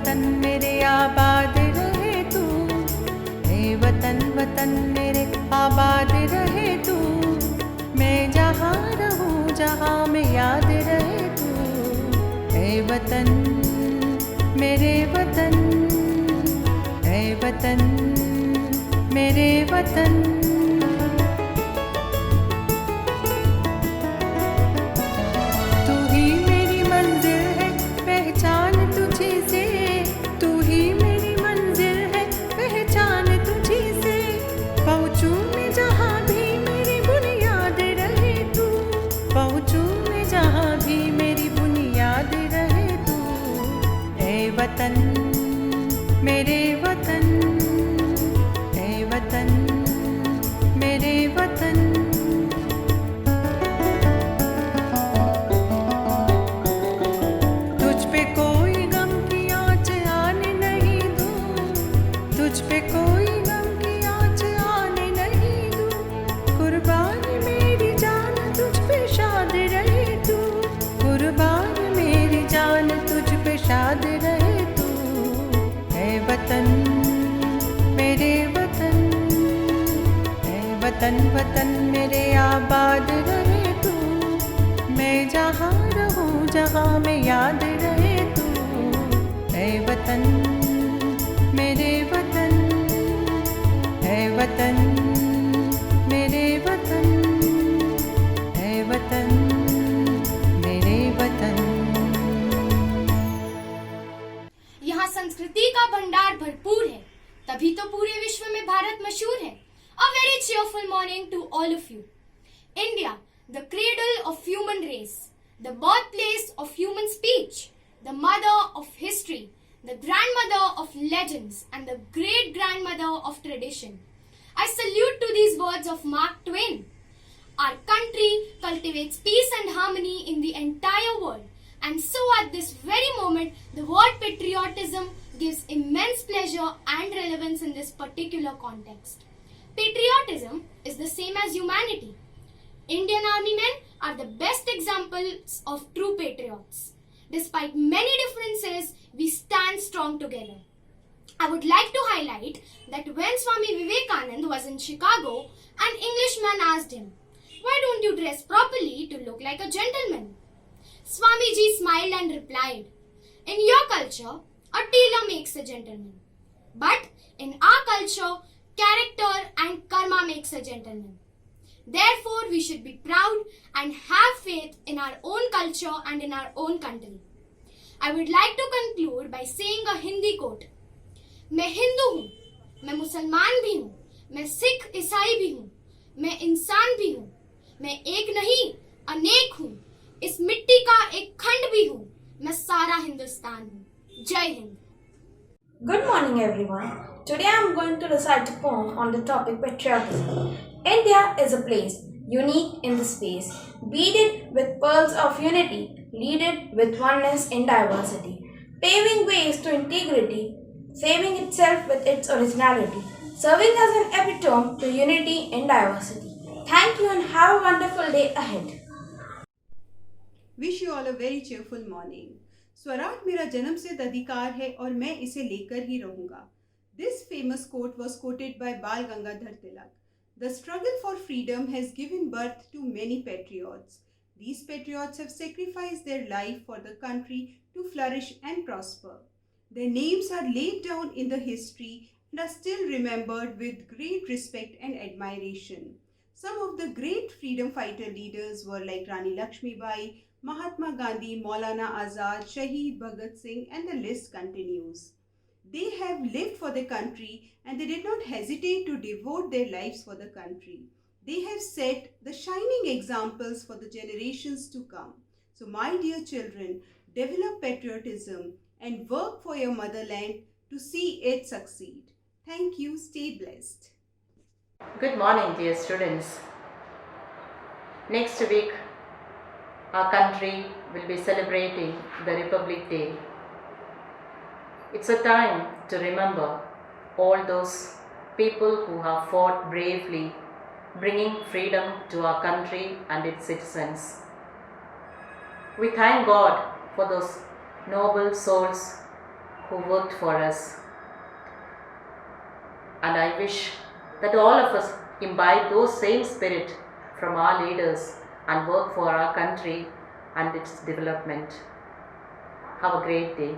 वतन मेरे आबाद रहे तू, ए वतन वतन मेरे आबाद रहे तू, मैं जहाँ रहूँ जहाँ में याद रहे तू, ए वतन मेरे वतन, ए वतन मेरे वतन। वतन मेरे वतन, ए वतन मेरे वतन। तुझ पे कोई गम की आँच आने नहीं दूँ, तुझ पे कोई गम की आँच आने नहीं दूँ, कुर्बान मेरी जान तुझ पे शाद रहे तू, कुर्बान मेरी जान तुझ पे शाद रहे वतन मेरे वतन, ए वतन वतन मेरे आबाद रहे तू, मैं जहाँ रहूँ जहाँ में याद रहे तू, ए वतन मेरे वतन, ए वतन मेरे वतन, ए वतन मेरे वतन। यहाँ संस्कृति का भंडार भरपूर है, तभी तो पूरे विश्व में भारत मशहूर है। A very cheerful morning to all of you. India, the cradle of human race, the birthplace of human speech, the mother of history, the grandmother of legends, and the great-grandmother of tradition. I salute to these words of Mark Twain. Our country cultivates peace and harmony in the entire world. And so at this very moment, the word patriotism gives immense pleasure and relevance in this particular context. Patriotism is the same as humanity. Indian army men are the best examples of true patriots. Despite many differences, we stand strong together. I would like to highlight that when Swami Vivekananda was in Chicago, an Englishman asked him, "Why don't you dress properly to look like a gentleman?" Swamiji smiled and replied, "In your culture, a tailor makes a gentleman. But in our culture, character and karma makes a gentleman. Therefore, we should be proud and have faith in our own culture and in our own country." I would like to conclude by saying a Hindi quote. मैं हिंदू हूँ, मैं मुसलमान भी हूँ, मैं सिख ईसाई भी हूँ, मैं इंसान भी हूँ, मैं एक नहीं अनेक हूँ, इस मिट्टी का एक खंड भी हूँ, मैं सारा हिंदुस्तान हूँ। जय Hind. Good morning everyone. Today I am going to recite a poem on the topic patriotism. India is a place unique in the space, beaded with pearls of unity, leaded with oneness in diversity, paving ways to integrity, saving itself with its originality, serving as an epitome to unity in diversity. Thank you and have a wonderful day ahead. Wish you all a very cheerful morning. Swaraj मेरा जन्मसिद्ध अधिकार है और मैं इसे लेकर ही रहूंगा। This famous quote was quoted by Bal Gangadhar Tilak. The struggle for freedom has given birth to many patriots. These patriots have sacrificed their life for the country to flourish and prosper. Their names are laid down in the history and are still remembered with great respect and admiration. Some of the great freedom fighter leaders were like Rani Lakshmibai, Mahatma Gandhi, Maulana Azad, Shaheed Bhagat Singh, and the list continues. They have lived for the country and they did not hesitate to devote their lives for the country. They have set the shining examples for the generations to come. So my dear children, develop patriotism and work for your motherland to see it succeed. Thank you. Stay blessed. Good morning, dear students. Next week, our country will be celebrating the Republic Day. It's a time to remember all those people who have fought bravely, bringing freedom to our country and its citizens. We thank God for those noble souls who worked for us. And I wish that all of us imbibe those same spirit from our leaders and work for our country and its development. Have a great day.